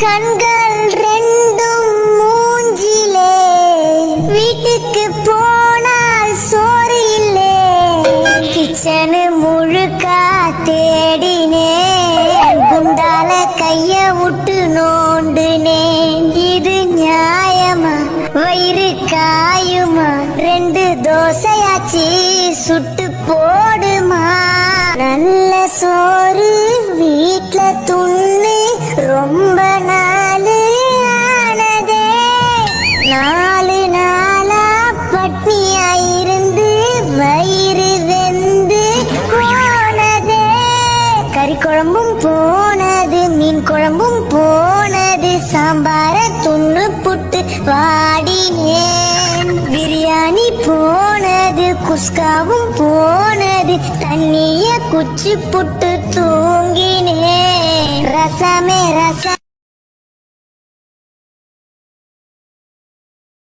கண்கள் ரெண்டும் மூஞ்சிலே, வீட்டுக்கு போனால் சோறு இல்லே. கிச்சனு முழுக்கா தேடினேன், குண்டால கைய விட்டு நோண்டுனேன். இது நியாயமா? வயிறு காயுமா? 2 தோசையாச்சு சுட்டு போடுமா? நல்ல சோறு வீட்ல துண்ணு ரொம்ப நாளு ஆனதே. 4 நாளா பட்னியாயிருந்து வயிறு வெந்து போனதே. கறி குழம்பும் போனது, மீன் குழம்பும் போனது, சாம்பார துண்ணு புட்டு வாடினேன். பிரியாணி போனது, குஸ்காவும் போனது, தண்ணிய குச்சி புட்டு தூங்கினேன். ரசமே ரசம்